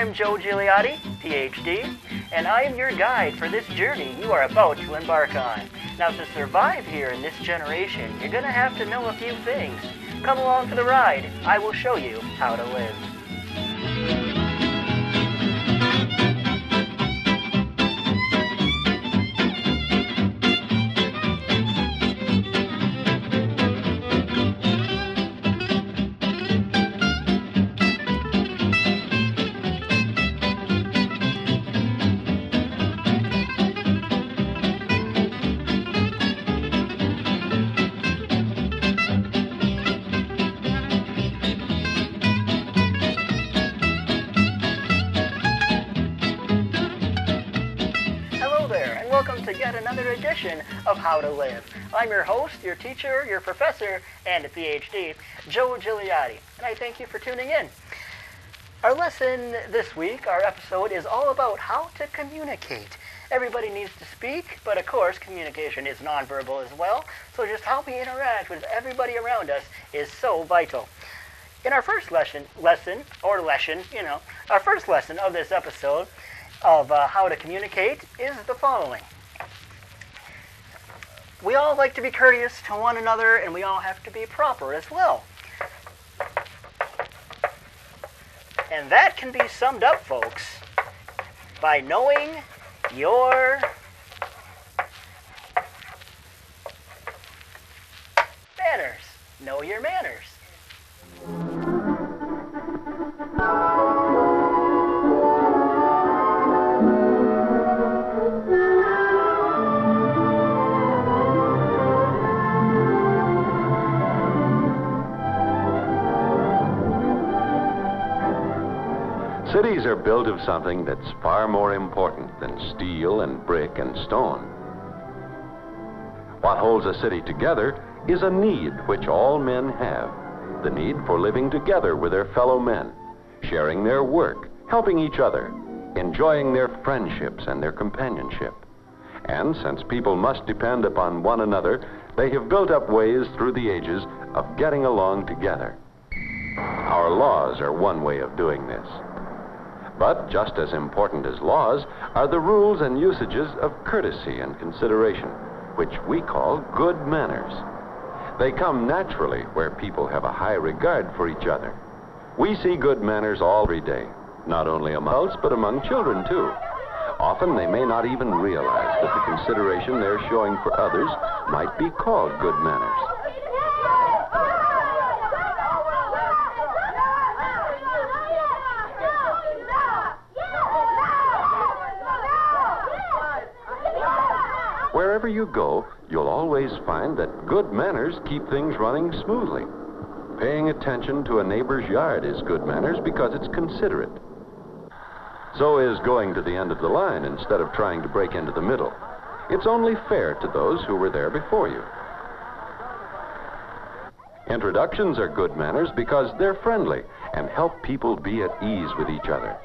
I'm Joe Gigliotti, PhD, and I am your guide for this journey you are about to embark on. Now, to survive here in this generation, you're going to have to know a few things. Come along for the ride. I will show you how to live. Welcome to yet another edition of How to Live. I'm your host, your teacher, your professor, and a PhD, Joe Gigliotti, and I thank you for tuning in. Our lesson this week, our episode, is all about how to communicate. Everybody needs to speak, but of course communication is nonverbal as well, so just how we interact with everybody around us is so vital. In our first our first lesson of this episode of how to communicate is the following. We all like to be courteous to one another, and we all have to be proper as well. And that can be summed up, folks, by knowing your manners. Know your manners. Cities are built of something that's far more important than steel and brick and stone. What holds a city together is a need which all men have. The need for living together with their fellow men, sharing their work, helping each other, enjoying their friendships and their companionship. And since people must depend upon one another, they have built up ways through the ages of getting along together. Our laws are one way of doing this. But just as important as laws are the rules and usages of courtesy and consideration, which we call good manners. They come naturally where people have a high regard for each other. We see good manners every day, not only among adults, but among children too. Often they may not even realize that the consideration they're showing for others might be called good manners. Wherever you go, you'll always find that good manners keep things running smoothly. Paying attention to a neighbor's yard is good manners because it's considerate. So is going to the end of the line instead of trying to break into the middle. It's only fair to those who were there before you. Introductions are good manners because they're friendly and help people be at ease with each other.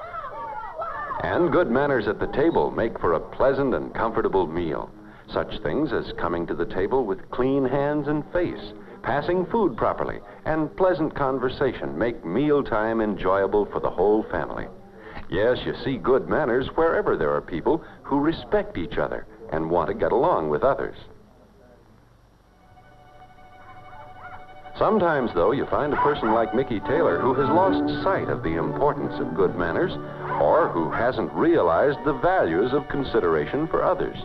And good manners at the table make for a pleasant and comfortable meal. Such things as coming to the table with clean hands and face, passing food properly, and pleasant conversation make mealtime enjoyable for the whole family. Yes, you see good manners wherever there are people who respect each other and want to get along with others. Sometimes, though, you find a person like Mickey Taylor who has lost sight of the importance of good manners, or who hasn't realized the values of consideration for others.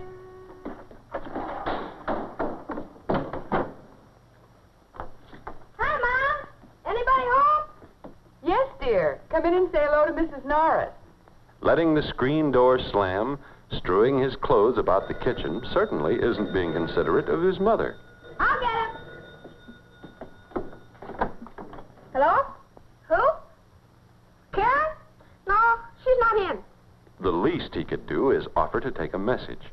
Come in and say hello to Mrs. Norris. Letting the screen door slam, strewing his clothes about the kitchen, certainly isn't being considerate of his mother. I'll get him. Hello? Who? Karen? No, she's not in. The least he could do is offer to take a message.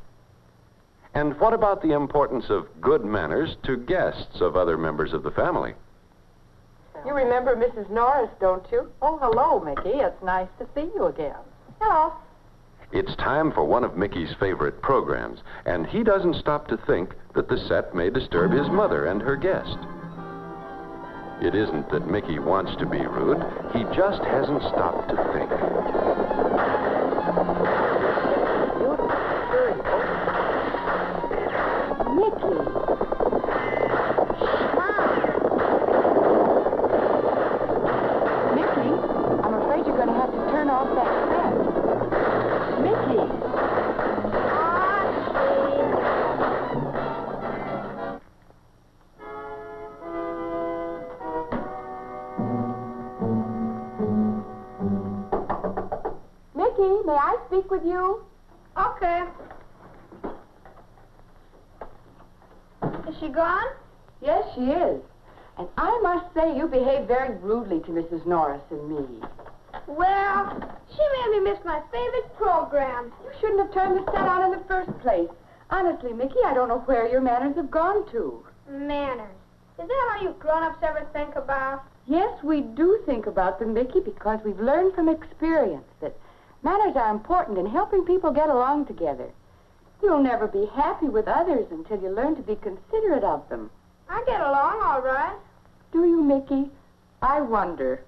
And what about the importance of good manners to guests of other members of the family? You remember Mrs. Norris, don't you? Oh, hello, Mickey. It's nice to see you again. Hello. It's time for one of Mickey's favorite programs, and he doesn't stop to think that the set may disturb his mother and her guest. It isn't that Mickey wants to be rude. He just hasn't stopped to think. Mickey, may I speak with you? Okay. Is she gone? Yes, she is. And I must say you behaved very rudely to Mrs. Norris and me. Well, she made me miss my favorite program. You shouldn't have turned the set on in the first place. Honestly, Mickey, I don't know where your manners have gone to. Manners. Is that all you grown-ups ever think about? Yes, we do think about them, Mickey, because we've learned from experience that manners are important in helping people get along together. You'll never be happy with others until you learn to be considerate of them. I get along all right. Do you, Mickey? I wonder.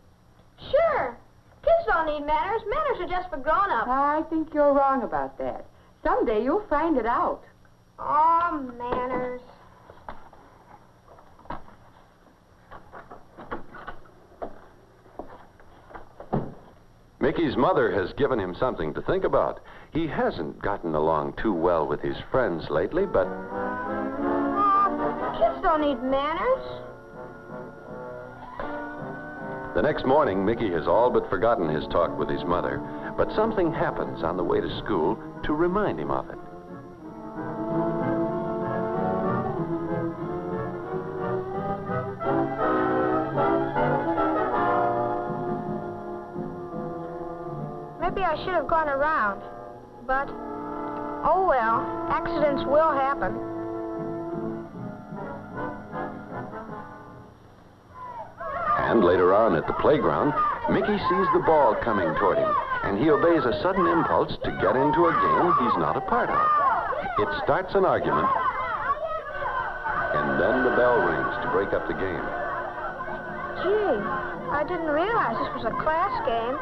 Sure. Kids don't need manners. Manners are just for grown-ups. I think you're wrong about that. Someday you'll find it out. Oh, manners. Mickey's mother has given him something to think about. He hasn't gotten along too well with his friends lately, but... Kids don't need manners. The next morning, Mickey has all but forgotten his talk with his mother, but something happens on the way to school to remind him of it. Maybe I should have gone around, but, oh well, accidents will happen. And later on at the playground, Mickey sees the ball coming toward him, and he obeys a sudden impulse to get into a game he's not a part of. It starts an argument, and then the bell rings to break up the game. Gee, I didn't realize this was a class game.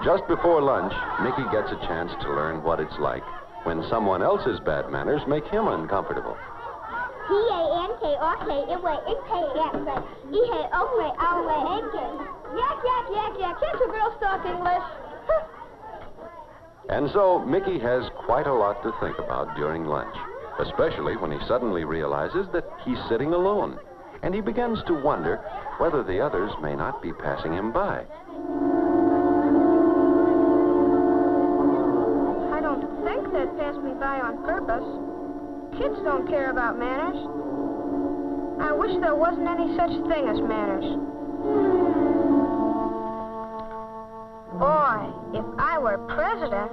Just before lunch, Mickey gets a chance to learn what it's like when someone else's bad manners make him uncomfortable. Yak. Can't you girls talk English? And so Mickey has quite a lot to think about during lunch, especially when he suddenly realizes that he's sitting alone, and he begins to wonder whether the others may not be passing him by. I don't think they'd pass me by on purpose. Kids don't care about manners. I wish there wasn't any such thing as manners. Boy, if I were president,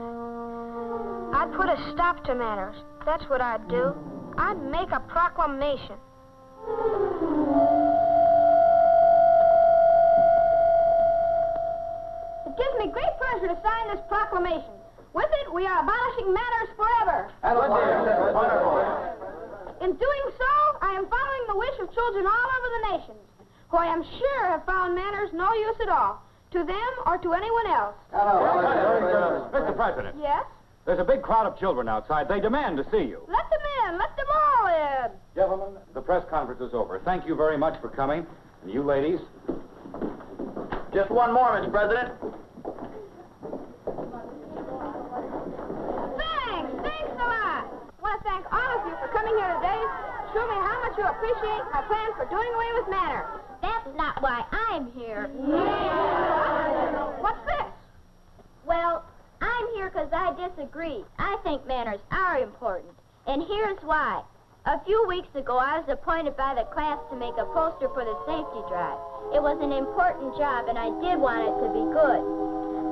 I'd put a stop to manners. That's what I'd do. I'd make a proclamation. It gives me great pleasure to sign this proclamation. With it, we are abolishing manners forever. In doing so, I am following the wish of children all over the nations, who I am sure have found manners no use at all, to them or to anyone else. Mr. President. Yes? There's a big crowd of children outside. They demand to see you. Let them in. Let them all in. Gentlemen, the press conference is over. Thank you very much for coming. And you ladies. Just one more, Mr. President. Thanks a lot. I want to thank all of you for coming here today. Show me how much you appreciate my plan for doing away with manners. That's not why I'm here. What's this? Well, I'm here because I disagree. I think manners are important. And here's why. A few weeks ago, I was appointed by the class to make a poster for the safety drive. It was an important job, and I did want it to be good.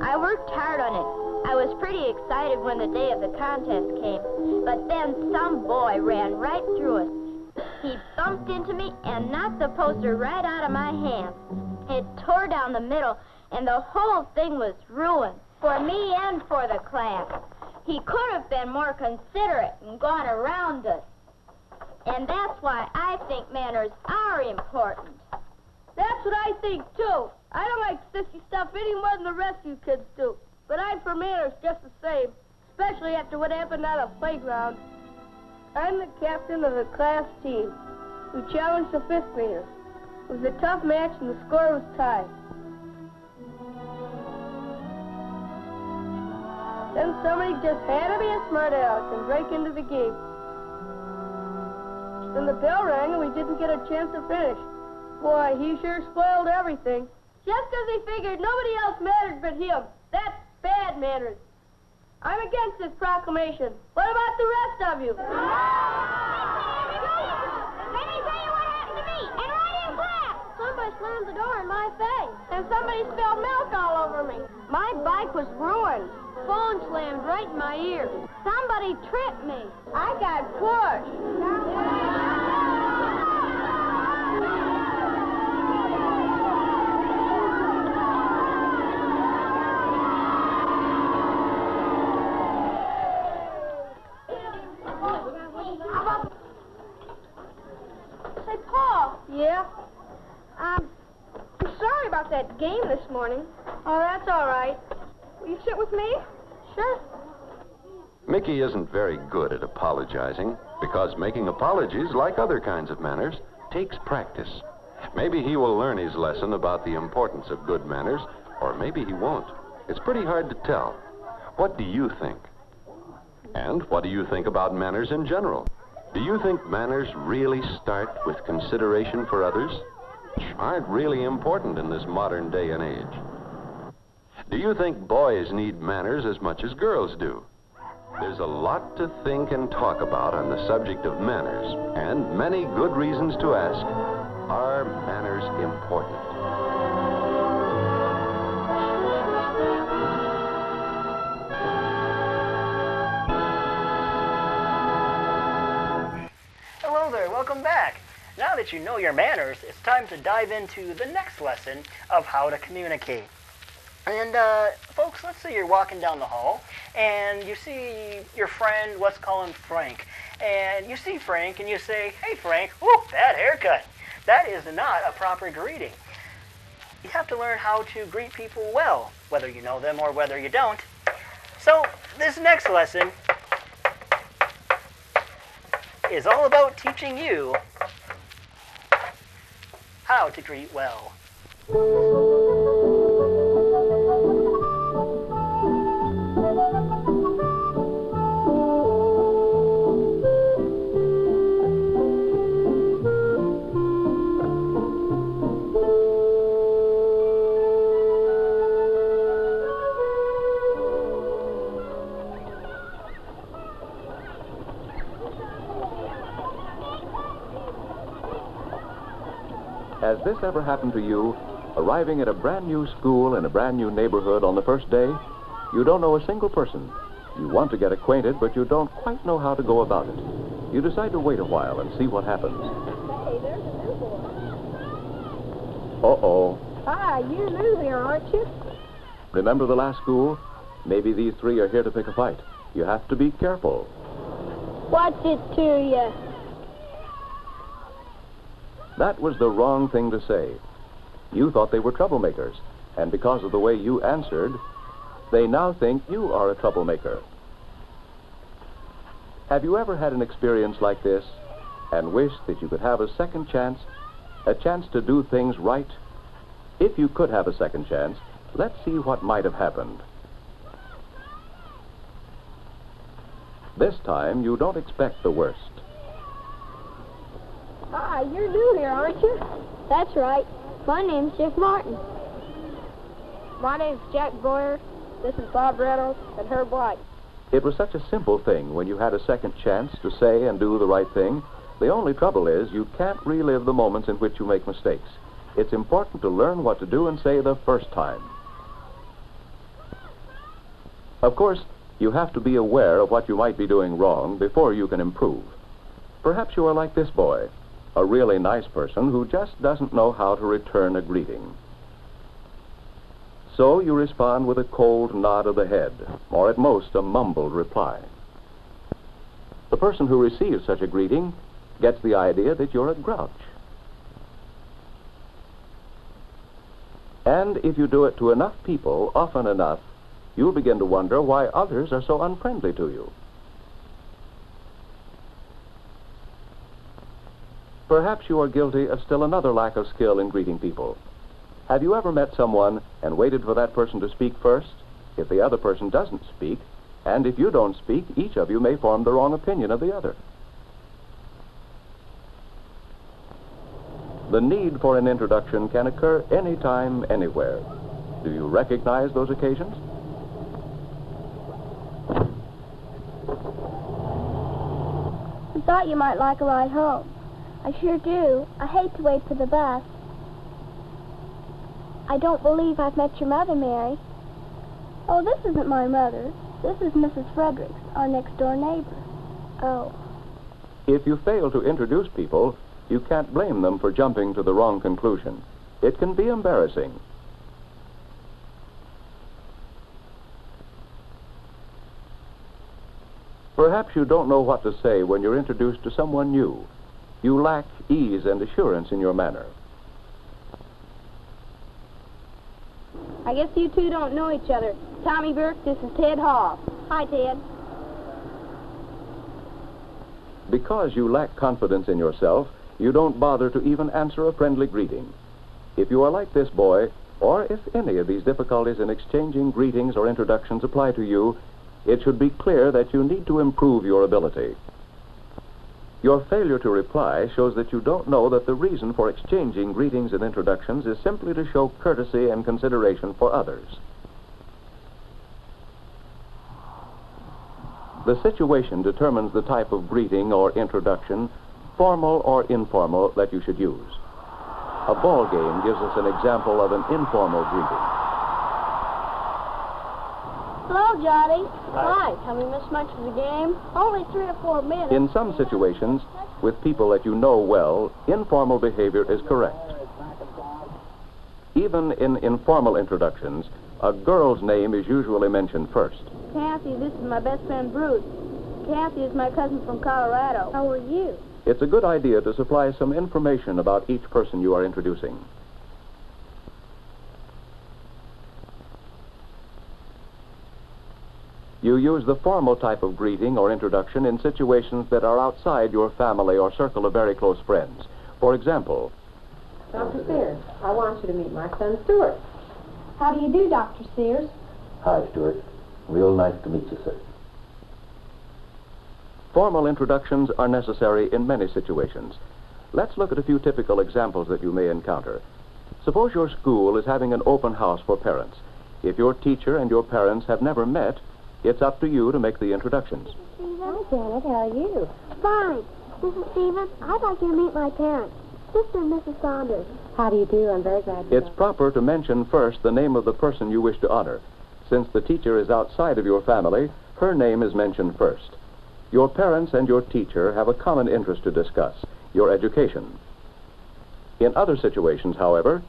I worked hard on it. I was pretty excited when the day of the contest came. But then some boy ran right through us. He bumped into me and knocked the poster right out of my hand. It tore down the middle, and the whole thing was ruined. For me and for the class. He could have been more considerate and gone around us. And that's why I think manners are important. That's what I think, too. I don't like sissy stuff any more than the rest of you kids do. But I'm for manners just the same, especially after what happened on the playground. I'm the captain of the class team who challenged the fifth graders. It was a tough match and the score was tied. Then somebody just had to be a smart aleck and break into the game. Then the bell rang and we didn't get a chance to finish. Boy, he sure spoiled everything. Just 'cause he figured nobody else mattered but him. That's bad manners. I'm against this proclamation. What about the rest of you? Let me tell you what happened to me, and right in class. Somebody slammed the door in my face. And somebody spilled milk all over me. My bike was ruined. Phone slammed right in my ear. Somebody tripped me. I got pushed. Say, Paul. Yeah? I'm sorry about that game this morning. Oh, that's all right. Will you sit with me? Sure. Mickey isn't very good at apologizing because making apologies, like other kinds of manners, takes practice. Maybe he will learn his lesson about the importance of good manners, or maybe he won't. It's pretty hard to tell. What do you think? And what do you think about manners in general? Do you think manners really start with consideration for others? Aren't really important in this modern day and age? Do you think boys need manners as much as girls do? There's a lot to think and talk about on the subject of manners, and many good reasons to ask, are manners important? Hello there, welcome back. Now that you know your manners, it's time to dive into the next lesson of how to communicate. And, folks, let's say you're walking down the hall, and you see your friend, let's call him Frank. And you see Frank, and you say, "Hey, Frank, whoop, that haircut." That is not a proper greeting. You have to learn how to greet people well, whether you know them or whether you don't. So, this next lesson is all about teaching you how to greet well. Has this ever happened to you? Arriving at a brand new school in a brand new neighborhood on the first day? You don't know a single person. You want to get acquainted, but you don't quite know how to go about it. You decide to wait a while and see what happens. Hey, there's a new boy. Uh-oh. Hi, you're new here, aren't you? Remember the last school? Maybe these three are here to pick a fight. You have to be careful. What's it to you? That was the wrong thing to say. You thought they were troublemakers, and because of the way you answered, they now think you are a troublemaker. Have you ever had an experience like this and wished that you could have a second chance, a chance to do things right? If you could have a second chance, let's see what might have happened. This time, you don't expect the worst. Hi, you're new here, aren't you? That's right. My name's Jeff Martin. My name's Jack Boyer. This is Bob Reynolds and Herb White. It was such a simple thing when you had a second chance to say and do the right thing. The only trouble is you can't relive the moments in which you make mistakes. It's important to learn what to do and say the first time. Of course, you have to be aware of what you might be doing wrong before you can improve. Perhaps you are like this boy, a really nice person who just doesn't know how to return a greeting. So you respond with a cold nod of the head, or at most a mumbled reply. The person who receives such a greeting gets the idea that you're a grouch. And if you do it to enough people often enough, you'll begin to wonder why others are so unfriendly to you. Perhaps you are guilty of still another lack of skill in greeting people. Have you ever met someone and waited for that person to speak first? If the other person doesn't speak, and if you don't speak, each of you may form the wrong opinion of the other. The need for an introduction can occur anytime, anywhere. Do you recognize those occasions? I thought you might like a ride home. I sure do. I hate to wait for the bus. I don't believe I've met your mother, Mary. Oh, this isn't my mother. This is Mrs. Fredericks, our next-door neighbor. Oh. If you fail to introduce people, you can't blame them for jumping to the wrong conclusion. It can be embarrassing. Perhaps you don't know what to say when you're introduced to someone new. You lack ease and assurance in your manner. I guess you two don't know each other. Tommy Burke, this is Ted Hall. Hi, Ted. Because you lack confidence in yourself, you don't bother to even answer a friendly greeting. If you are like this boy, or if any of these difficulties in exchanging greetings or introductions apply to you, it should be clear that you need to improve your ability. Your failure to reply shows that you don't know that the reason for exchanging greetings and introductions is simply to show courtesy and consideration for others. The situation determines the type of greeting or introduction, formal or informal, that you should use. A ball game gives us an example of an informal greeting. Hello, Johnny. Hi. Have we missed much of the game? Only 3 or 4 minutes. In some situations, with people that you know well, informal behavior is correct. Even in informal introductions, a girl's name is usually mentioned first. Kathy, this is my best friend, Bruce. Kathy is my cousin from Colorado. How are you? It's a good idea to supply some information about each person you are introducing. You use the formal type of greeting or introduction in situations that are outside your family or circle of very close friends. For example, Dr. Sears, I want you to meet my son, Stuart. How do you do, Dr. Sears? Hi, Stuart. Real nice to meet you, sir. Formal introductions are necessary in many situations. Let's look at a few typical examples that you may encounter. Suppose your school is having an open house for parents. If your teacher and your parents have never met, it's up to you to make the introductions. Hi, Janet. How are you? Fine. Mrs. Stevens, I'd like you to meet my parents. Sister and Mrs. Saunders. How do you do? I'm very glad to It's proper to mention first the name of the person you wish to honor. Since the teacher is outside of your family, her name is mentioned first. Your parents and your teacher have a common interest to discuss, your education. In other situations, however,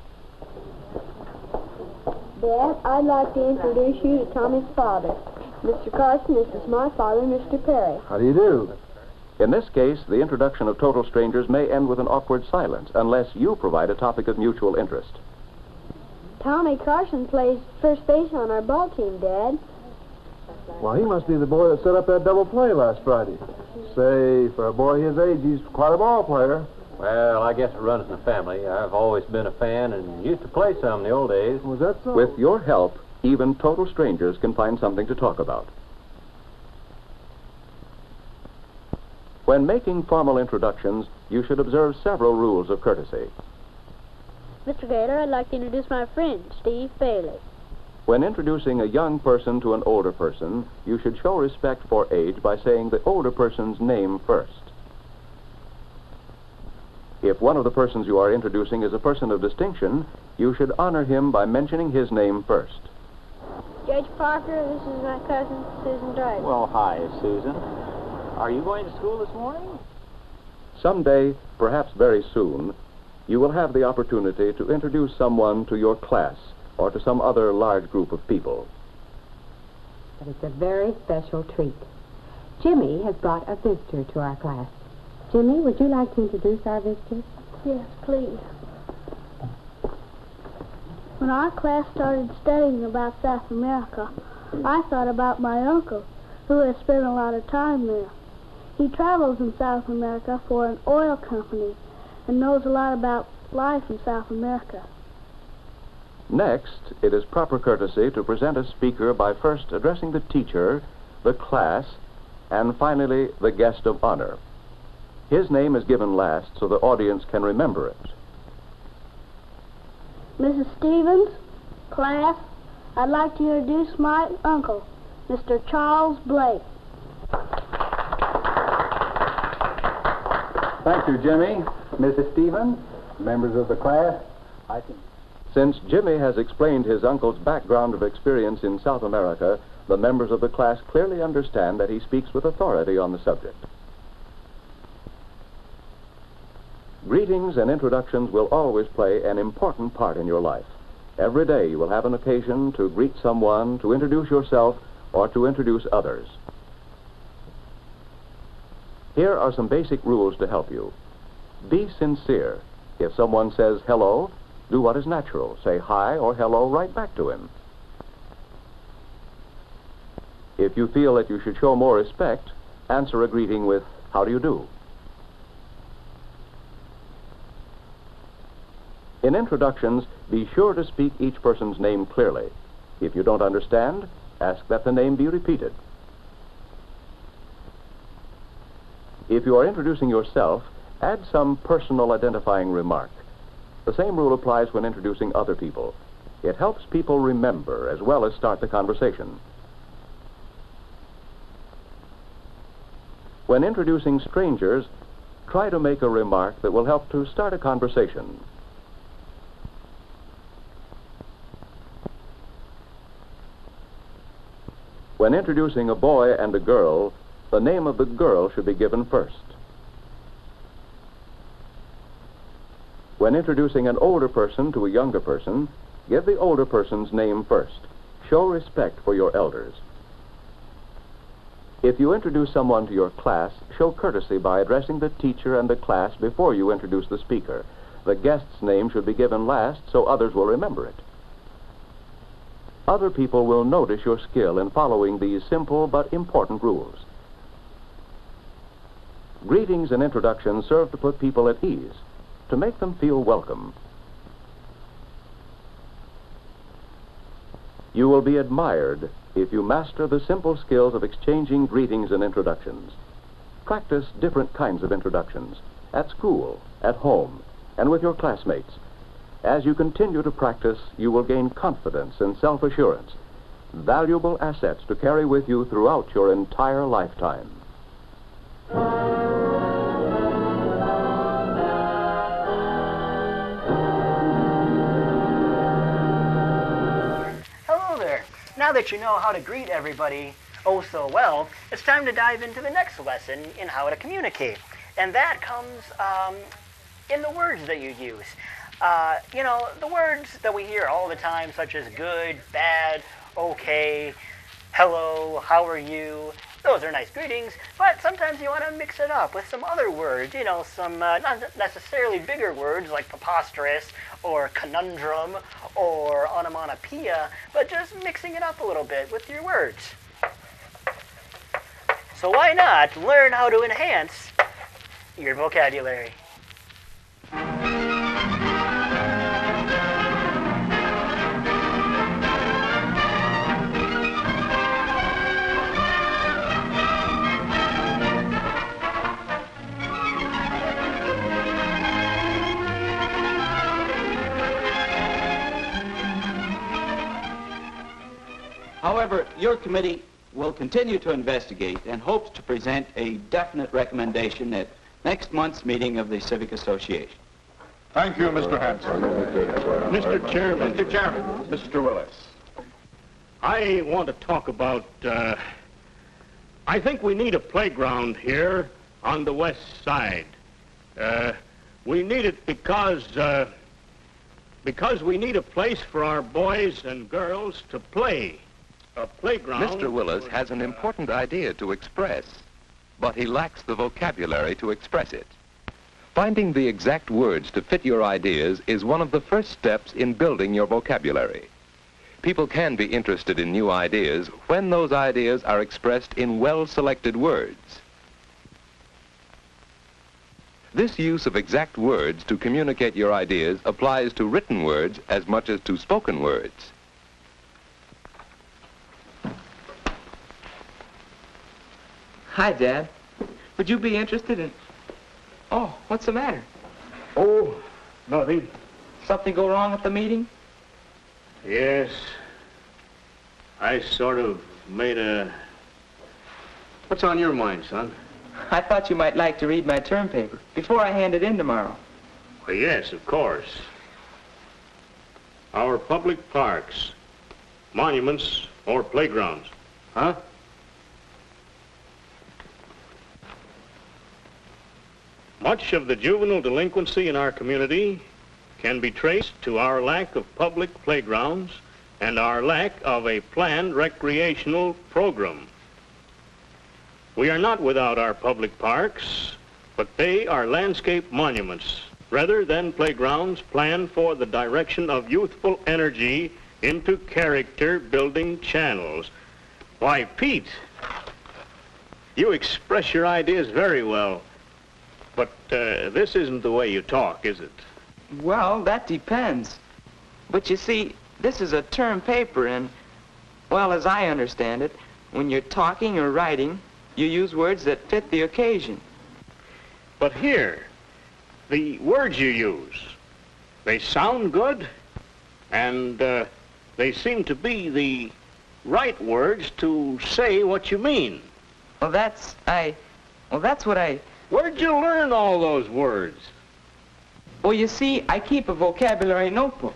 Dad, I'd like to introduce you to Tommy's father. Mr. Carson, this is my father, Mr. Perry. How do you do? in this case, the introduction of total strangers may end with an awkward silence unless you provide a topic of mutual interest. Tommy Carson plays first base on our ball team, Dad. Well, he must be the boy that set up that double play last Friday. Say, for a boy his age, he's quite a ball player. Well, I guess it runs in the family. I've always been a fan and used to play some in the old days. Was that so? With your help, even total strangers can find something to talk about. When making formal introductions, you should observe several rules of courtesy. Mr. Gator, I'd like to introduce my friend, Steve Bailey. When introducing a young person to an older person, you should show respect for age by saying the older person's name first. If one of the persons you are introducing is a person of distinction, you should honor him by mentioning his name first. Judge Parker, this is my cousin, Susan Driver. Well, hi, Susan. Are you going to school this morning? Someday, perhaps very soon, you will have the opportunity to introduce someone to your class or to some other large group of people. But it's a very special treat. Jimmy has brought a visitor to our class. Jimmy, would you like to introduce our visitor? Yes, please. When our class started studying about South America, I thought about my uncle, who has spent a lot of time there. He travels in South America for an oil company and knows a lot about life in South America. Next, it is proper courtesy to present a speaker by first addressing the teacher, the class, and finally the guest of honor. His name is given last so the audience can remember it. Mrs. Stevens, class, I'd like to introduce my uncle, Mr. Charles Blake. Thank you, Jimmy. Mrs. Stevens, members of the class, I can... Since Jimmy has explained his uncle's background of experience in South America, the members of the class clearly understand that he speaks with authority on the subject. Greetings and introductions will always play an important part in your life. Every day you will have an occasion to greet someone, to introduce yourself, or to introduce others. Here are some basic rules to help you. Be sincere. If someone says hello, do what is natural. Say hi or hello right back to him. If you feel that you should show more respect, answer a greeting with, how do you do? In introductions, be sure to speak each person's name clearly. If you don't understand, ask that the name be repeated. If you are introducing yourself, add some personal identifying remark. The same rule applies when introducing other people. It helps people remember as well as start the conversation. When introducing strangers, try to make a remark that will help to start a conversation. When introducing a boy and a girl, the name of the girl should be given first. When introducing an older person to a younger person, give the older person's name first. Show respect for your elders. If you introduce someone to your class, show courtesy by addressing the teacher and the class before you introduce the speaker. The guest's name should be given last so others will remember it. Other people will notice your skill in following these simple but important rules. Greetings and introductions serve to put people at ease, to make them feel welcome. You will be admired if you master the simple skills of exchanging greetings and introductions. Practice different kinds of introductions, at school, at home, and with your classmates. As you continue to practice, you will gain confidence and self-assurance, valuable assets to carry with you throughout your entire lifetime. Now that you know how to greet everybody oh so well, it's time to dive into the next lesson in how to communicate. And that comes in the words that you use. You know, the words that we hear all the time, such as good, bad, okay, hello, how are you? Those are nice greetings, but sometimes you want to mix it up with some other words, you know, some not necessarily bigger words like preposterous or conundrum or onomatopoeia, but just mixing it up a little bit with your words. So why not learn how to enhance your vocabulary? However, your committee will continue to investigate and hopes to present a definite recommendation at next month's meeting of the Civic Association. Thank you, Mr. Hanson. Mr. Chairman. Mr. Chairman. Mr. Willis. I want to talk about, I think we need a playground here on the west side. We need it because we need a place for our boys and girls to play. A playground. Mr. Willis has an important idea to express, but he lacks the vocabulary to express it. Finding the exact words to fit your ideas is one of the first steps in building your vocabulary. People can be interested in new ideas when those ideas are expressed in well-selected words. This use of exact words to communicate your ideas applies to written words as much as to spoken words. Hi, Dad. Would you be interested in... Oh, what's the matter? Oh, nothing. something go wrong at the meeting? Yes. I sort of made a... What's on your mind, son? I thought you might like to read my term paper before I hand it in tomorrow. Well, yes, of course. Our public parks, monuments, or playgrounds. Huh? Much of the juvenile delinquency in our community can be traced to our lack of public playgrounds and our lack of a planned recreational program. We are not without our public parks, but they are landscape monuments rather than playgrounds planned for the direction of youthful energy into character-building channels. Why, Pete, you express your ideas very well, but this isn't the way you talk, is it? Well, that depends. But you see, this is a term paper, and, well, as I understand it, when you're talking or writing, you use words that fit the occasion. But here, the words you use, they sound good, and they seem to be the right words to say what you mean. Well, that's what I... Where'd you learn all those words? Well, you see, I keep a vocabulary notebook.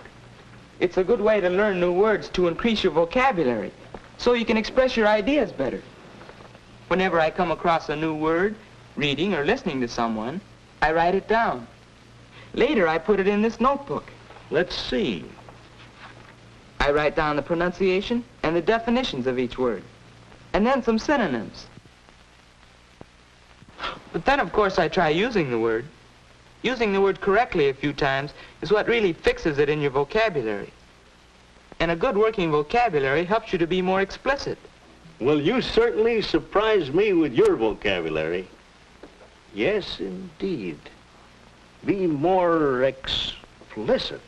It's a good way to learn new words to increase your vocabulary, so you can express your ideas better. Whenever I come across a new word, reading or listening to someone, I write it down. Later, I put it in this notebook. Let's see. I write down the pronunciation and the definitions of each word, and then some synonyms. But then, of course, I try using the word. Using the word correctly a few times is what really fixes it in your vocabulary. And a good working vocabulary helps you to be more explicit. Well, you certainly surprise me with your vocabulary. Yes, indeed. Be more explicit.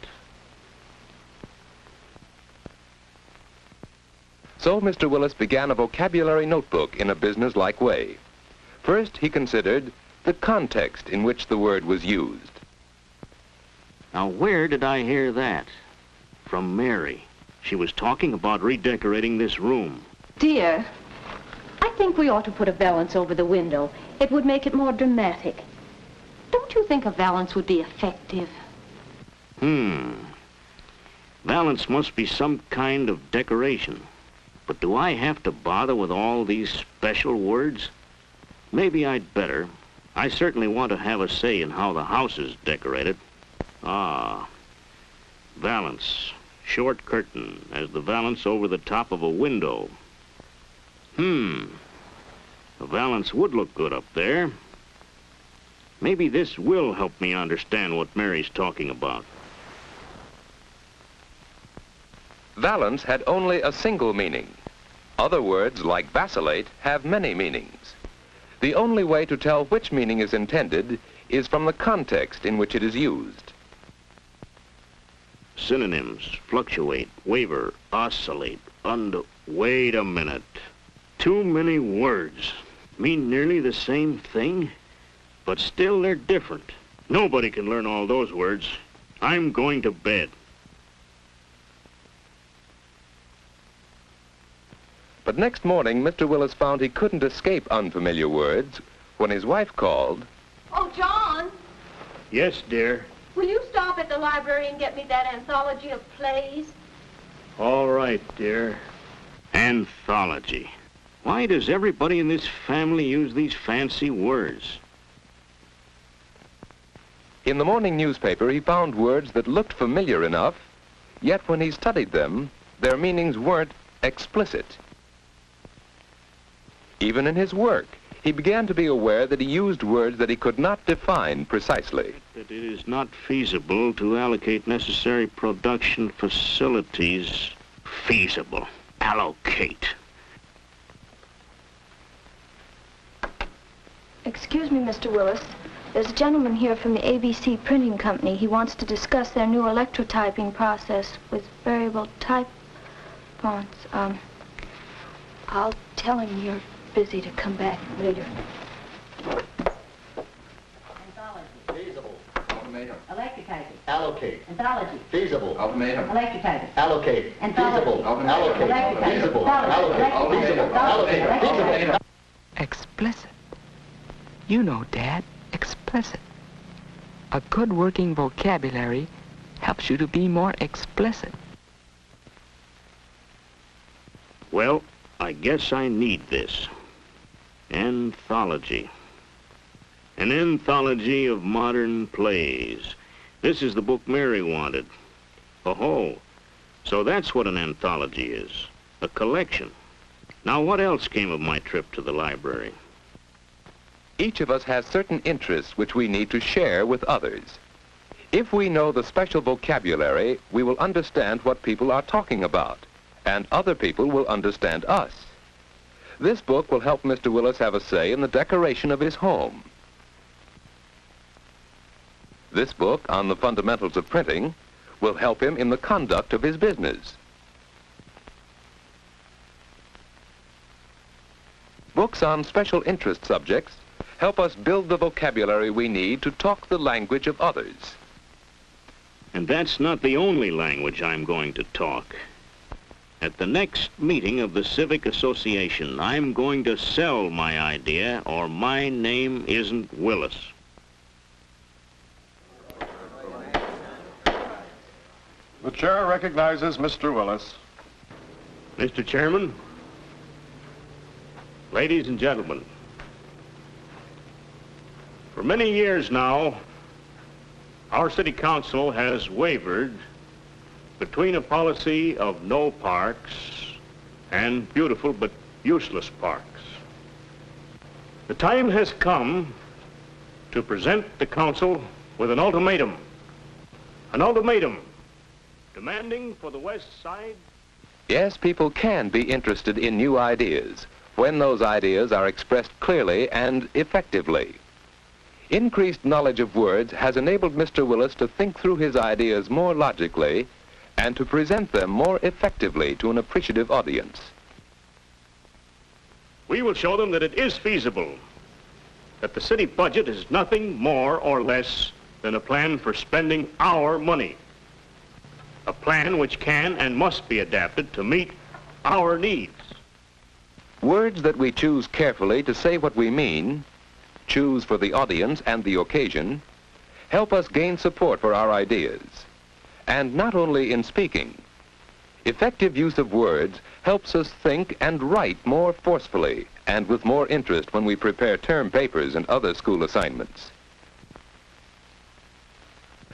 So Mr. Willis began a vocabulary notebook in a business-like way. First, he considered the context in which the word was used. Now, where did I hear that? From Mary. She was talking about redecorating this room. Dear, I think we ought to put a valance over the window. It would make it more dramatic. Don't you think a valance would be effective? Valance must be some kind of decoration. But do I have to bother with all these special words? Maybe I'd better. I certainly want to have a say in how the house is decorated. Ah, valance. Short curtain as the valance over the top of a window. A valance would look good up there. Maybe this will help me understand what Mary's talking about. Valance had only a single meaning. Other words, like vacillate, have many meanings. The only way to tell which meaning is intended is from the context in which it is used. Synonyms: fluctuate, waver, oscillate, Wait a minute. Too many words. Mean nearly the same thing, but still they're different. Nobody can learn all those words. I'm going to bed. But next morning, Mr. Willis found he couldn't escape unfamiliar words when his wife called. Oh, John, Yes, dear. will you stop at the library and get me that anthology of plays? All right, dear. Anthology. Why does everybody in this family use these fancy words? In the morning newspaper, he found words that looked familiar enough, yet when he studied them, their meanings weren't explicit. Even in his work, he began to be aware that he used words that he could not define precisely. That it is not feasible to allocate necessary production facilities. Feasible. Allocate. Excuse me, Mr. Willis. There's a gentleman here from the ABC Printing Company. He wants to discuss their new electrotyping process with variable type fonts. I'll tell him you're busy to come back later. Feasible. Electrotyping. Allocate. Allocate. Anthology. Feasible. Ultimatum. Electrotyping. Allocate. Anthology. Feasible. Allocate. Electrotyping. Feasible. Anthology. Allocate. Feasible. Allocate. Feasible. Explicit. You know, Dad, explicit. A good working vocabulary helps you to be more explicit. Well, I guess I need this. Anthology. An anthology of modern plays. This is the book Mary wanted. Oh, so that's what an anthology is. A collection. Now, what else came of my trip to the library? Each of us has certain interests which we need to share with others. If we know the special vocabulary, we will understand what people are talking about, and other people will understand us. This book will help Mr. Willis have a say in the decoration of his home. This book on the fundamentals of printing will help him in the conduct of his business. Books on special interest subjects help us build the vocabulary we need to talk the language of others. And that's not the only language I'm going to talk. At the next meeting of the Civic Association, I'm going to sell my idea, or my name isn't Willis. The chair recognizes Mr. Willis. Mr. Chairman, ladies and gentlemen, for many years now, our city council has wavered between a policy of no parks and beautiful but useless parks. The time has come to present the council with an ultimatum. An ultimatum demanding for the West Side. Yes, people can be interested in new ideas when those ideas are expressed clearly and effectively. Increased knowledge of words has enabled Mr. Willis to think through his ideas more logically and to present them more effectively to an appreciative audience. We will show them that it is feasible, that the city budget is nothing more or less than a plan for spending our money. A plan which can and must be adapted to meet our needs. Words that we choose carefully to say what we mean, choose for the audience and the occasion, help us gain support for our ideas. And not only in speaking. Effective use of words helps us think and write more forcefully and with more interest when we prepare term papers and other school assignments.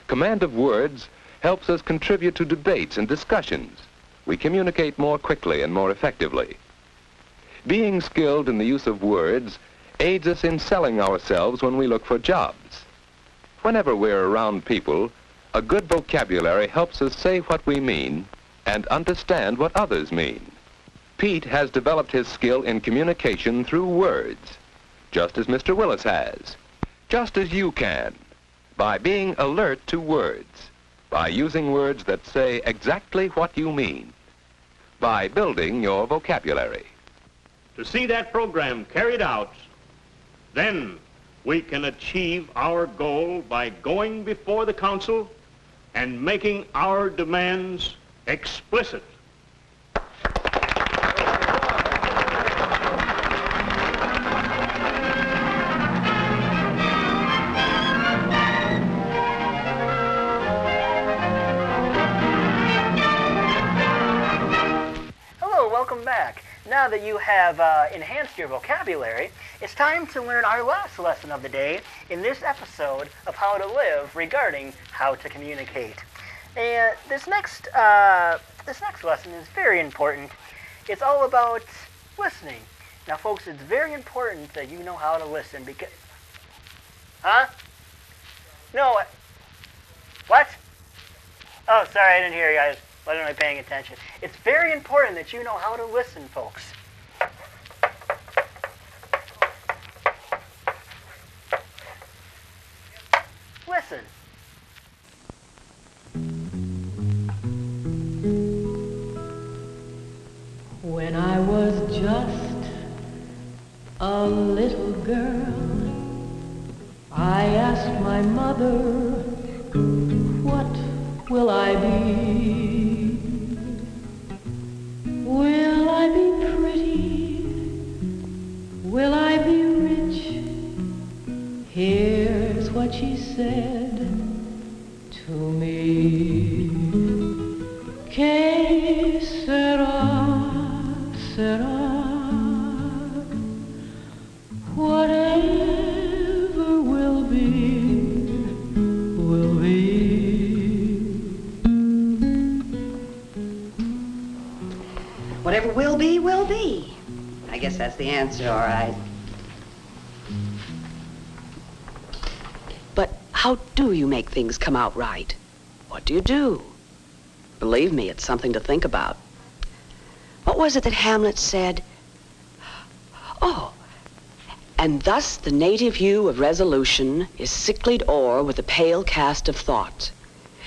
Command of words helps us contribute to debates and discussions. We communicate more quickly and more effectively. Being skilled in the use of words aids us in selling ourselves when we look for jobs. Whenever we're around people, a good vocabulary helps us say what we mean and understand what others mean. Pete has developed his skill in communication through words, just as Mr. Willis has, just as you can, by being alert to words, by using words that say exactly what you mean, by building your vocabulary. To see that program carried out, then we can achieve our goal by going before the council and making our demands explicit. Hello, welcome back. Now that you have enhanced your vocabulary, it's time to learn our last lesson of the day in this episode of How to Live regarding how to communicate. And this next lesson is very important. It's all about listening. Now, folks, it's very important that you know how to listen because... Huh? No. What? Oh, sorry, I didn't hear you guys. Wasn't really paying attention. It's very important that you know how to listen, folks. Listen. When I was just a little girl, I asked my mother, what will I be? Will I be pretty? Will I be rich? Here's what she said to me. Que sera, sera. Whatever will be, will be. Whatever will be, will be. I guess that's the answer, all right. But how do you make things come out right? What do you do? Believe me, it's something to think about. What was it that Hamlet said? Oh, and thus the native hue of resolution is sicklied o'er with a pale cast of thought,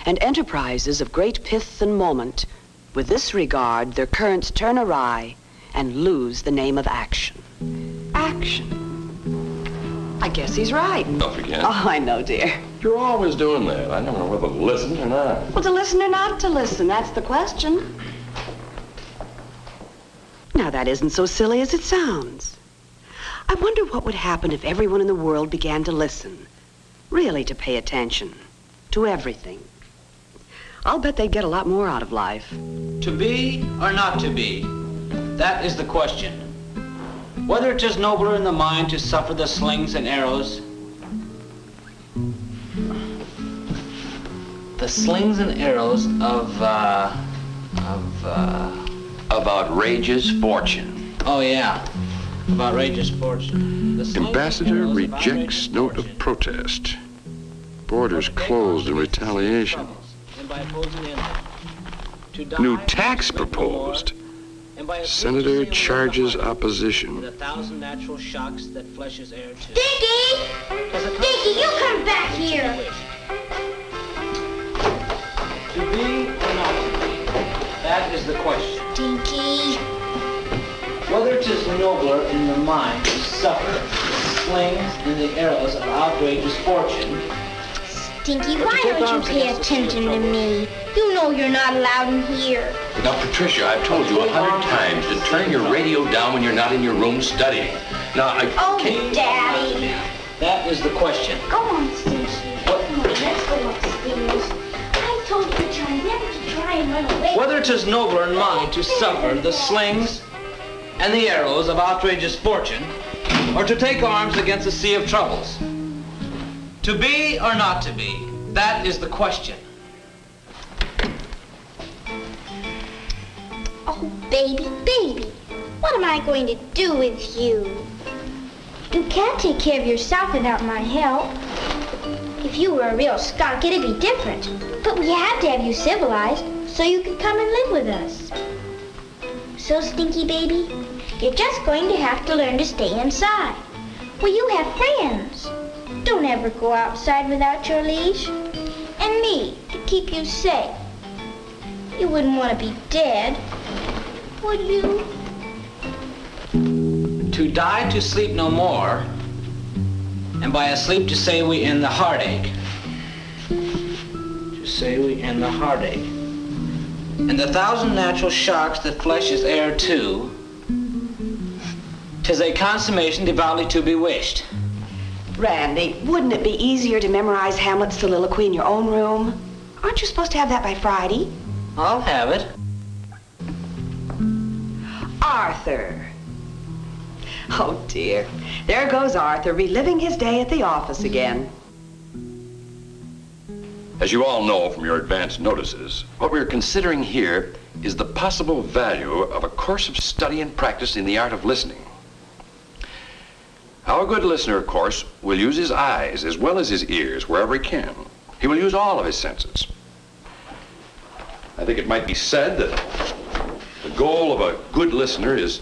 and enterprises of great pith and moment, with this regard their currents turn awry and lose the name of action. Action. I guess he's right. Up again. Oh, I know, dear. You're always doing that. I never know whether to listen or not. Well, to listen or not to listen, that's the question. Now, that isn't so silly as it sounds. I wonder what would happen if everyone in the world began to listen, really to pay attention to everything. I'll bet they'd get a lot more out of life. To be or not to be, that is the question. Whether 'tis nobler in the mind to suffer the slings and arrows, the slings and arrows of outrageous fortune. Oh yeah, of outrageous fortune. Ambassador rejects note of protest. Borders closed in retaliation. And by opposing in them, to die New tax proposed. and by Senator charges opposition. the 1,000 natural shocks that flesh is heir to. Dinky! Dinky, you come back here! To be or not to be, that is the question. Dinky! Whether 'tis nobler in the mind to suffer the slings and the arrows of outrageous fortune. Dinky, why don't you pay attention to me? You know you're not allowed in here. Now, Patricia, I've told you 100 times to turn your radio down when you're not in your room studying. Now, I can't... Daddy! That is the question. Go on, Stinky. Come on, let's go upstairs. I told you never to try and run away. Whether 'tis nobler in mind to suffer the slings and the arrows of outrageous fortune, or to take arms against a sea of troubles. To be or not to be, that is the question. Oh, baby, baby, what am I going to do with you? You can't take care of yourself without my help. If you were a real skunk, it'd be different. But we had to have you civilized so you could come and live with us. So, Stinky baby, you're just going to have to learn to stay inside. Well, you have friends. Don't ever go outside without your leash. And me, to keep you safe. You wouldn't want to be dead, would you? To die to sleep no more, and by a sleep to say we end the heartache. To say we end the heartache. And the 1,000 natural shocks that flesh is heir to, 'tis a consummation devoutly to be wished. Randy, wouldn't it be easier to memorize Hamlet's soliloquy in your own room? Aren't you supposed to have that by Friday? I'll have it. Arthur. Oh, dear. There goes Arthur, reliving his day at the office again. As you all know from your advance notices, what we're considering here is the possible value of a course of study and practice in the art of listening. Our good listener, of course, will use his eyes as well as his ears wherever he can. He will use all of his senses. I think it might be said that the goal of a good listener is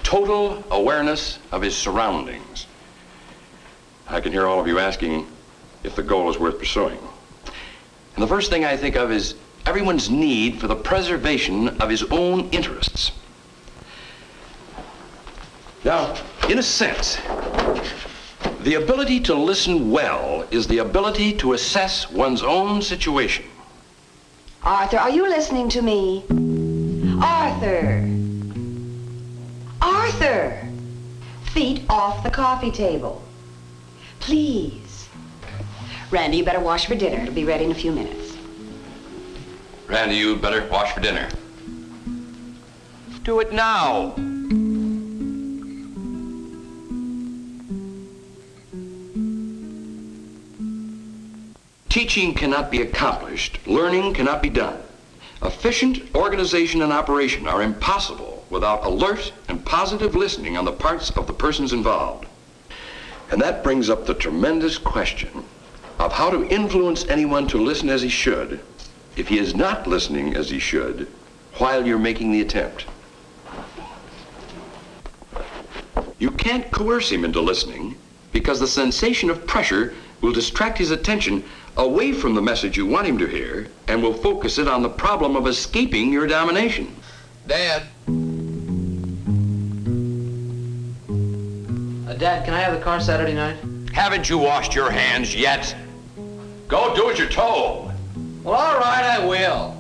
total awareness of his surroundings. I can hear all of you asking if the goal is worth pursuing. And the first thing I think of is everyone's need for the preservation of his own interests. Now, in a sense, the ability to listen well is the ability to assess one's own situation. Arthur, are you listening to me? Arthur! Arthur! Feet off the coffee table. Please. Randy, you better wash for dinner. It'll be ready in a few minutes. Randy, you'd better wash for dinner. Do it now. Teaching cannot be accomplished. Learning cannot be done. Efficient organization and operation are impossible without alert and positive listening on the parts of the persons involved. And that brings up the tremendous question of how to influence anyone to listen as he should if he is not listening as he should while you're making the attempt. You can't coerce him into listening because the sensation of pressure will distract his attention away from the message you want him to hear and will focus it on the problem of escaping your domination. Dad. Dad, can I have the car Saturday night? Haven't you washed your hands yet? Go do as you're told. Well, all right, I will.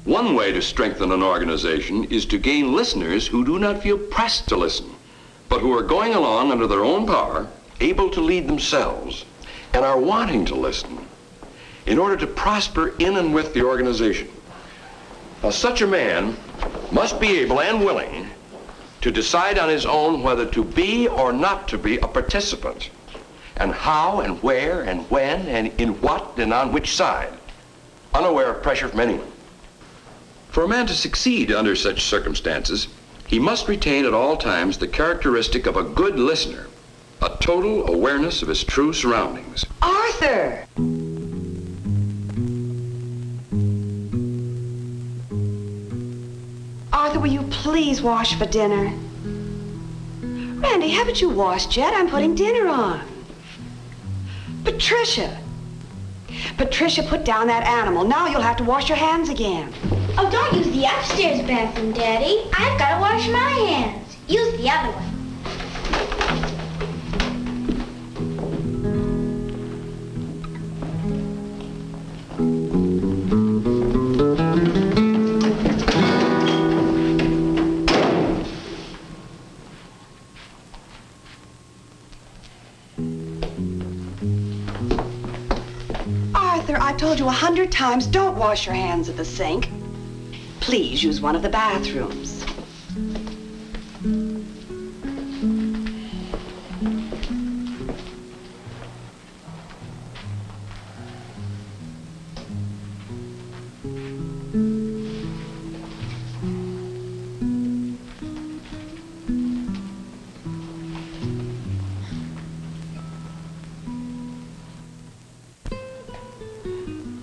One way to strengthen an organization is to gain listeners who do not feel pressed to listen, but who are going along under their own power, able to lead themselves, and are wanting to listen in order to prosper in and with the organization. Now, such a man must be able and willing to decide on his own whether to be or not to be a participant, and how and where and when and in what and on which side, unaware of pressure from anyone. For a man to succeed under such circumstances, he must retain at all times the characteristic of a good listener, a total awareness of his true surroundings. Arthur! Arthur, will you please wash for dinner? Randy, haven't you washed yet? I'm putting dinner on. Patricia! Patricia, put down that animal. Now you'll have to wash your hands again. Oh, don't use the upstairs bathroom, Daddy. I've got to wash my hands. Use the other one. Arthur, I've told you 100 times, don't wash your hands at the sink. Please use one of the bathrooms.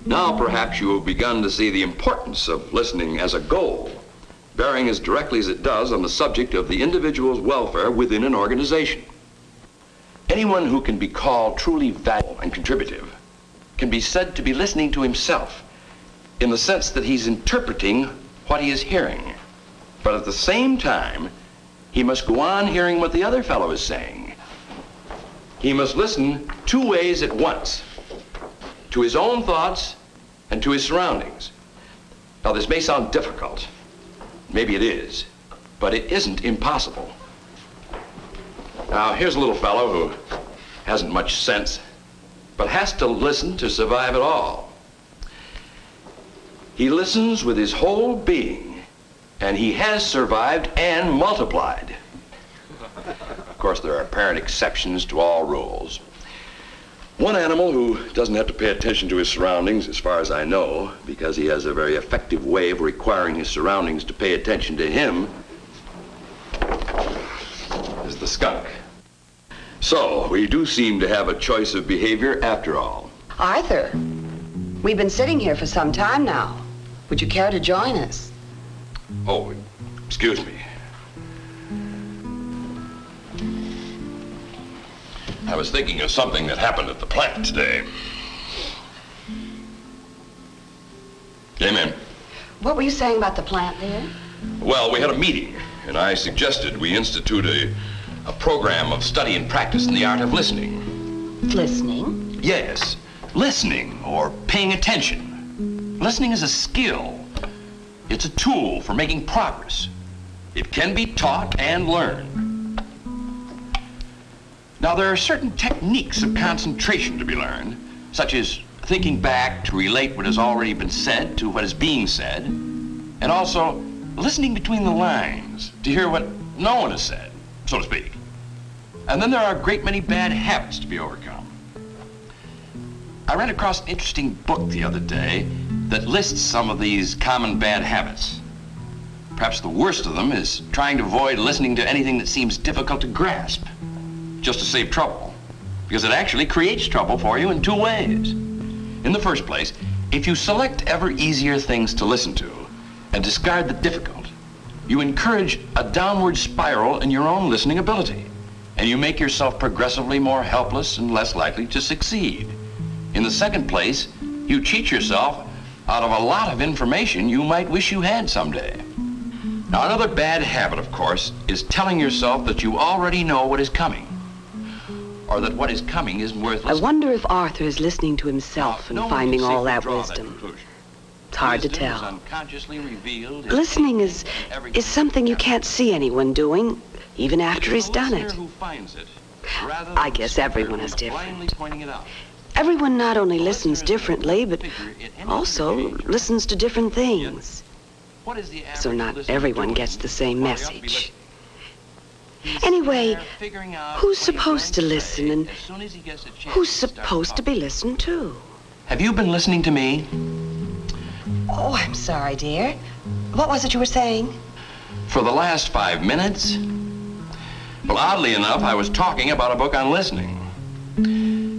Now perhaps you have begun to see the importance of listening as a goal, bearing as directly as it does on the subject of the individual's welfare within an organization. Anyone who can be called truly valuable and contributive can be said to be listening to himself in the sense that he's interpreting what he is hearing. But at the same time, he must go on hearing what the other fellow is saying. He must listen two ways at once, to his own thoughts and to his surroundings. Now, this may sound difficult. Maybe it is, but it isn't impossible. Now, here's a little fellow who hasn't much sense, but has to listen to survive at all. He listens with his whole being, and he has survived and multiplied. Of course, there are apparent exceptions to all rules. One animal who doesn't have to pay attention to his surroundings, as far as I know, because he has a very effective way of requiring his surroundings to pay attention to him, is the skunk. So, we do seem to have a choice of behavior after all. Arthur, we've been sitting here for some time now. Would you care to join us? Oh, excuse me. I was thinking of something that happened at the plant today. Amen. What were you saying about the plant, dear? Well, we had a meeting, and I suggested we institute a program of study and practice in the art of listening. Listening? Yes, listening or paying attention. Listening is a skill. It's a tool for making progress. It can be taught and learned. Now, there are certain techniques of concentration to be learned, such as thinking back to relate what has already been said to what is being said, and also listening between the lines to hear what no one has said, so to speak. And then there are a great many bad habits to be overcome. I ran across an interesting book the other day that lists some of these common bad habits. Perhaps the worst of them is trying to avoid listening to anything that seems difficult to grasp, just to save trouble, because it actually creates trouble for you in two ways. In the first place, if you select ever easier things to listen to and discard the difficult, you encourage a downward spiral in your own listening ability, and you make yourself progressively more helpless and less likely to succeed. In the second place, you cheat yourself out of a lot of information you might wish you had someday. Now, another bad habit, of course, is telling yourself that you already know what is coming, or that what is coming isn't worth listening. I wonder if Arthur is listening to himself and finding all that wisdom. It's hard to tell. Listening is something you can't see anyone doing, even after he's done it. I guess everyone is different. Everyone not only listens differently, but also listens to different things. So not everyone gets the same message. Anyway, who's supposed to listen and who's supposed to be listened to? Have you been listening to me? Oh, I'm sorry, dear. What was it you were saying? For the last 5 minutes? Well, oddly enough, I was talking about a book on listening.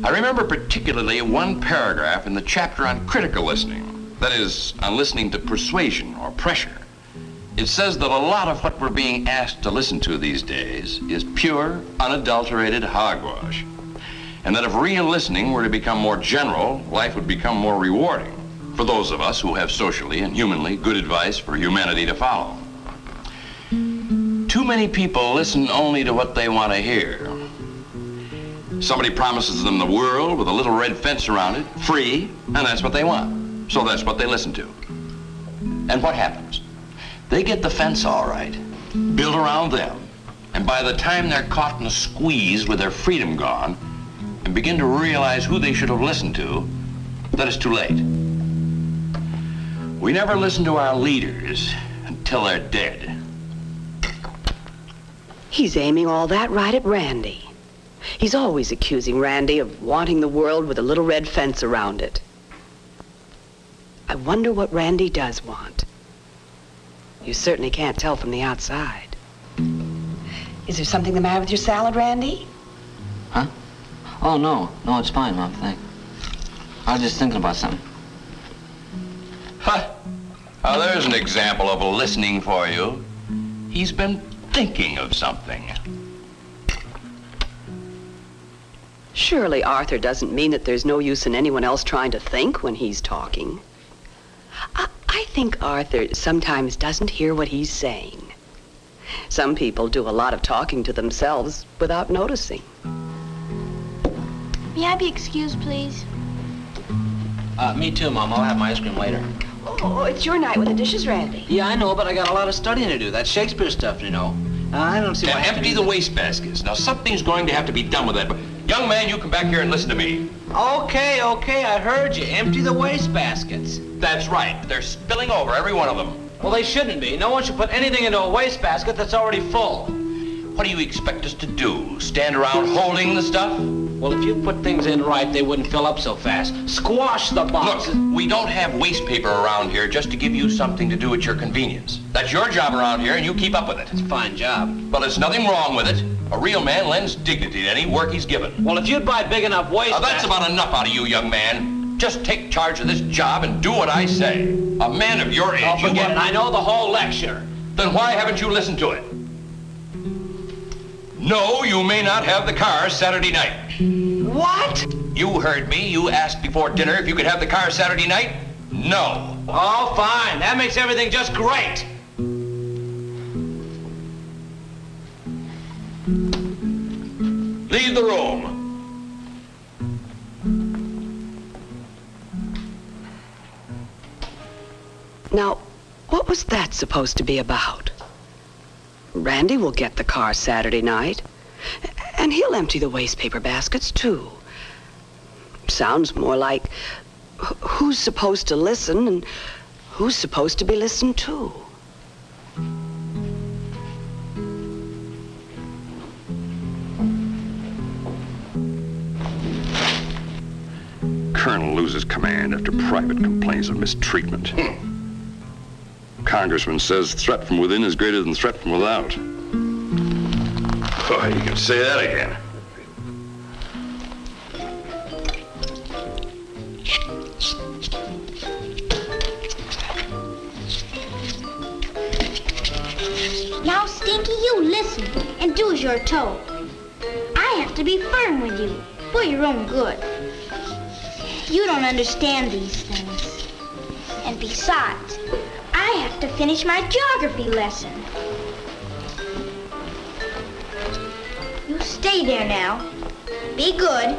I remember particularly one paragraph in the chapter on critical listening, that is, on listening to persuasion or pressure. It says that a lot of what we're being asked to listen to these days is pure, unadulterated hogwash. And that if real listening were to become more general, life would become more rewarding for those of us who have socially and humanly good advice for humanity to follow. Too many people listen only to what they want to hear. Somebody promises them the world with a little red fence around it, free, and that's what they want. So that's what they listen to. And what happens? They get the fence all right, built around them, and by the time they're caught in a squeeze with their freedom gone and begin to realize who they should have listened to, then it's too late. We never listen to our leaders until they're dead. He's aiming all that right at Randy. He's always accusing Randy of wanting the world with a little red fence around it. I wonder what Randy does want. You certainly can't tell from the outside. Is there something the matter with your salad, Randy? Huh? Oh, no. No, it's fine, Mom, thanks. I was just thinking about something. Huh. Now, there's an example of listening for you. He's been thinking of something. Surely Arthur doesn't mean that there's no use in anyone else trying to think when he's talking. I think Arthur sometimes doesn't hear what he's saying. Some people do a lot of talking to themselves without noticing. May I be excused, please? Me too, Mom. I'll have my ice cream later. Oh, it's your night with the dishes, Randy. Yeah, I know, but I got a lot of studying to do. That's Shakespeare stuff, you know. I don't see why... Empty the wastebaskets. Now, something's going to have to be done with that. But, young man, you come back here and listen to me. Okay, I heard you. Empty the wastebaskets. That's right. They're spilling over, every one of them. Well, they shouldn't be. No one should put anything into a wastebasket that's already full. What do you expect us to do? Stand around holding the stuff? Well, if you put things in right, they wouldn't fill up so fast. Squash the boxes. Look, we don't have waste paper around here just to give you something to do at your convenience. That's your job around here, and you keep up with it. It's a fine job. Well, there's nothing wrong with it. A real man lends dignity to any work he's given. Well, if you'd buy big enough waste... Now, that's about enough out of you, young man. Just take charge of this job and do what I say. A man of your age... Oh, forget it. I know the whole lecture. Then why haven't you listened to it? No, you may not have the car Saturday night. What? You heard me. You asked before dinner if you could have the car Saturday night. No. Oh, fine. That makes everything just great. Leave the room. Now, what was that supposed to be about? Randy will get the car Saturday night, and he'll empty the wastepaper baskets, too. Sounds more like who's supposed to listen and who's supposed to be listened to. Colonel loses command after private complaints of mistreatment. Congressman says threat from within is greater than threat from without. Oh, you can say that again. Now, Stinky, you listen and do as you're told. I have to be firm with you for your own good. You don't understand these things. And besides, I have to finish my geography lesson. You stay there now. Be good.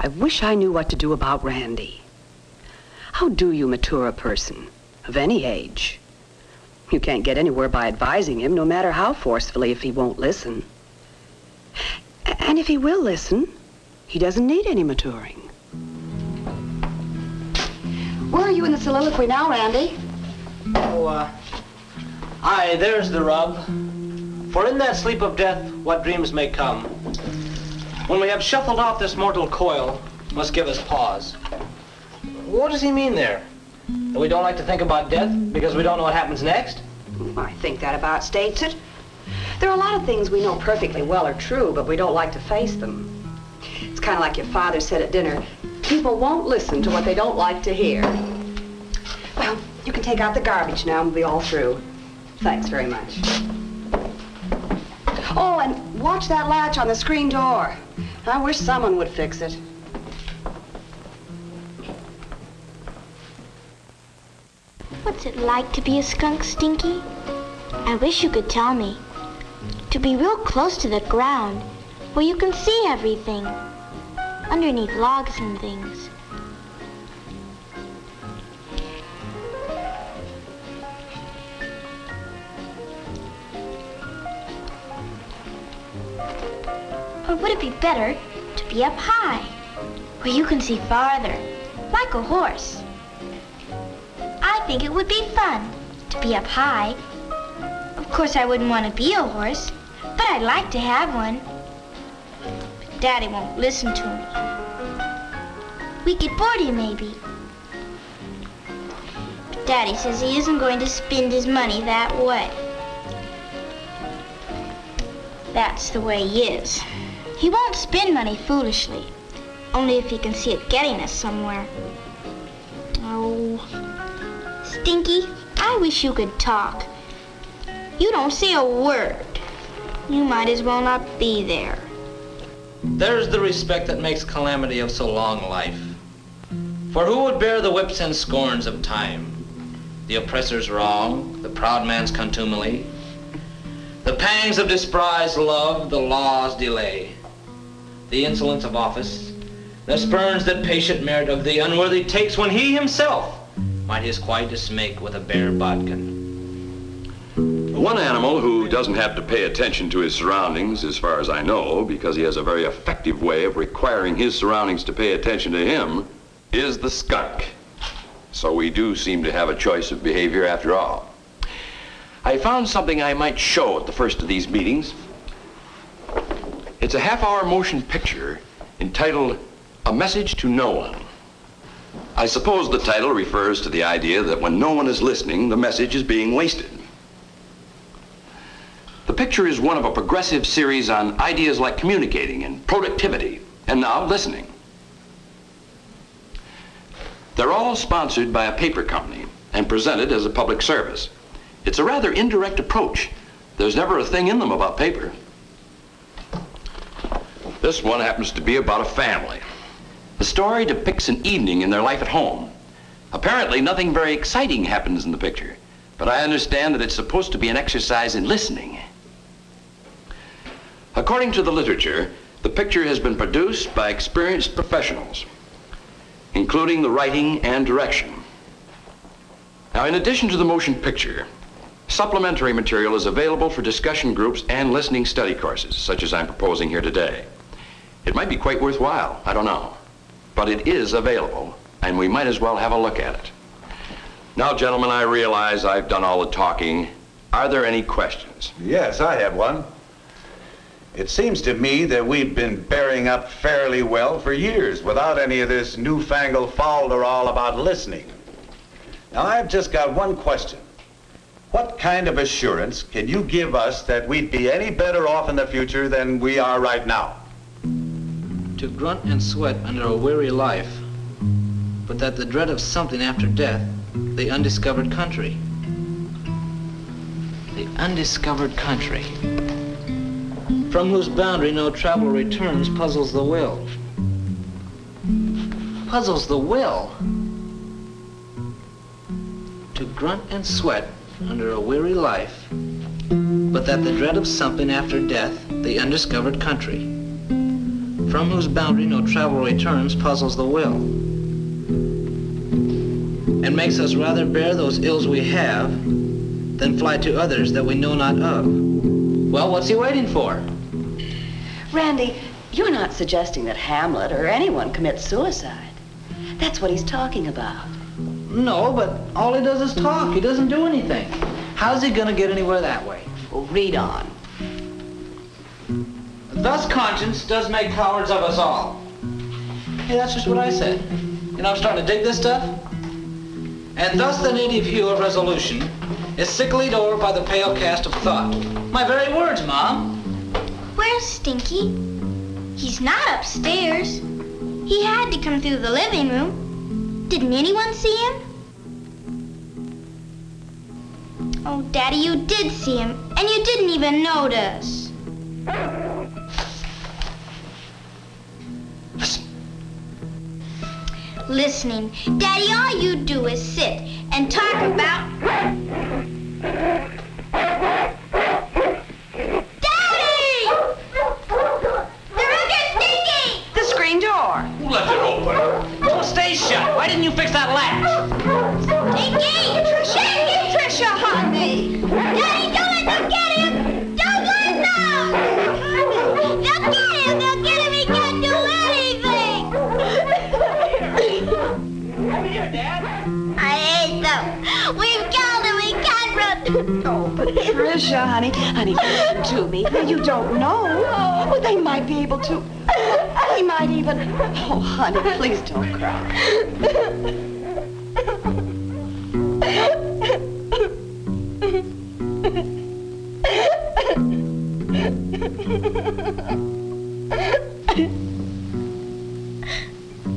I wish I knew what to do about Randy. How do you mature a person of any age? You can't get anywhere by advising him, no matter how forcefully, if he won't listen. And if he will listen, he doesn't need any maturing. Where are you in the soliloquy now, Randy? Oh, aye, there's the rub. For in that sleep of death, what dreams may come. When we have shuffled off this mortal coil, must give us pause. What does he mean there? That we don't like to think about death because we don't know what happens next? I think that about states it. There are a lot of things we know perfectly well are true, but we don't like to face them. It's kind of like your father said at dinner, people won't listen to what they don't like to hear. Well, you can take out the garbage now and we'll be all through. Thanks very much. Oh, and watch that latch on the screen door. I wish someone would fix it. What's it like to be a skunk, Stinky? I wish you could tell me. To be real close to the ground, where you can see everything. Underneath logs and things. Or would it be better to be up high, where you can see farther, like a horse? I think it would be fun to be up high. Of course, I wouldn't want to be a horse, but I'd like to have one. But Daddy won't listen to me. We could board him, maybe. But Daddy says he isn't going to spend his money that way. That's the way he is. He won't spend money foolishly, only if he can see it getting us somewhere. Oh, Stinky, I wish you could talk. You don't say a word. You might as well not be there. There's the respect that makes calamity of so long life. For who would bear the whips and scorns of time? The oppressor's wrong, the proud man's contumely, the pangs of despised love, the law's delay, the insolence of office, the spurns that patient merit of the unworthy takes when he himself might his quietus make with a bare bodkin. One animal who doesn't have to pay attention to his surroundings, as far as I know, because he has a very effective way of requiring his surroundings to pay attention to him, is the skunk. So we do seem to have a choice of behavior after all. I found something I might show at the first of these meetings. It's a half-hour motion picture entitled A Message to No One. I suppose the title refers to the idea that when no one is listening, the message is being wasted. The picture is one of a progressive series on ideas like communicating and productivity, and now listening. They're all sponsored by a paper company, and presented as a public service. It's a rather indirect approach. There's never a thing in them about paper. This one happens to be about a family. The story depicts an evening in their life at home. Apparently, nothing very exciting happens in the picture, but I understand that it's supposed to be an exercise in listening. According to the literature, the picture has been produced by experienced professionals, including the writing and direction. Now, in addition to the motion picture, supplementary material is available for discussion groups and listening study courses, such as I'm proposing here today. It might be quite worthwhile, I don't know, but it is available, and we might as well have a look at it. Now, gentlemen, I realize I've done all the talking. Are there any questions? Yes, I have one. It seems to me that we've been bearing up fairly well for years without any of this newfangled falderall about listening. Now, I've just got one question. What kind of assurance can you give us that we'd be any better off in the future than we are right now? To grunt and sweat under a weary life, but that the dread of something after death, the undiscovered country. The undiscovered country, from whose boundary no travel returns, puzzles the will. Puzzles the will? To grunt and sweat under a weary life, but that the dread of something after death, the undiscovered country, from whose boundary no travel returns, puzzles the will, and makes us rather bear those ills we have than fly to others that we know not of. Well, what's he waiting for? Randy, you're not suggesting that Hamlet or anyone commits suicide. That's what he's talking about. No, but all he does is talk. He doesn't do anything. How's he gonna get anywhere that way? Well, read on. Thus conscience does make cowards of us all. Hey, that's just what I said. You know, I'm starting to dig this stuff. And thus the native hue of resolution is sicklied o'er by the pale cast of thought. My very words, Mom. Where's Stinky? He's not upstairs. He had to come through the living room. Didn't anyone see him? Oh, Daddy, you did see him, and you didn't even notice. Listening. Daddy, all you do is sit and talk about... Daddy! They're under Stinky! The screen door. Who left it open? Well, stay shut. Why didn't you fix that latch? Stinky! Stinky, Tricia, honey! Daddy, don't let them get him! Don't let them! They'll get him! They'll get him! He can't do anything! Come here, Dad. I hate them! We've killed him! We can't run! Oh, Patricia, honey, listen to me. You don't know. Well, they might be able to. He might even... Oh, honey, please don't cry.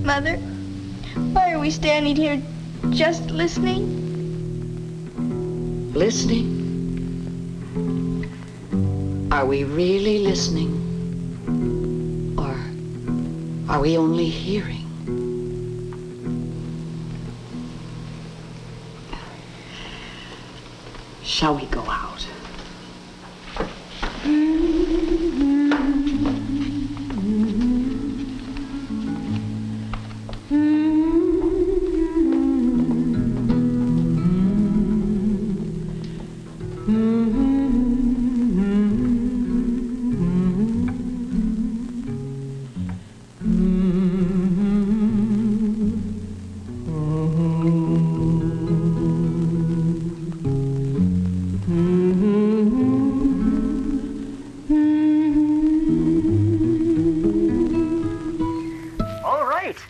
Mother, why are we standing here just listening? Listening? Are we really listening? Or are we only hearing? Shall we go out?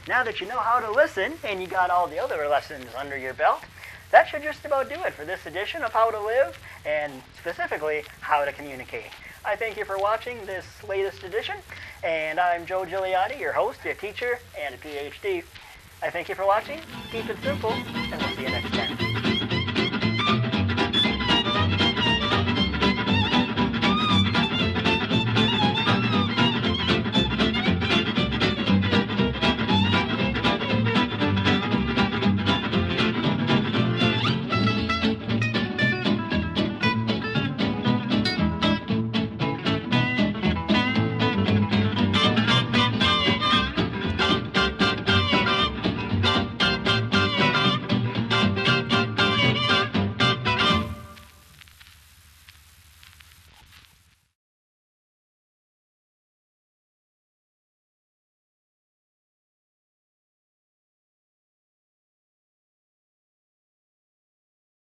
Now that you know how to listen and you got all the other lessons under your belt, that should just about do it for this edition of How to Live, and specifically, How to Communicate. I thank you for watching this latest edition, and I'm Joe Gigliotti, your host, your teacher, and a PhD. I thank you for watching, keep it simple, and we'll see you next time.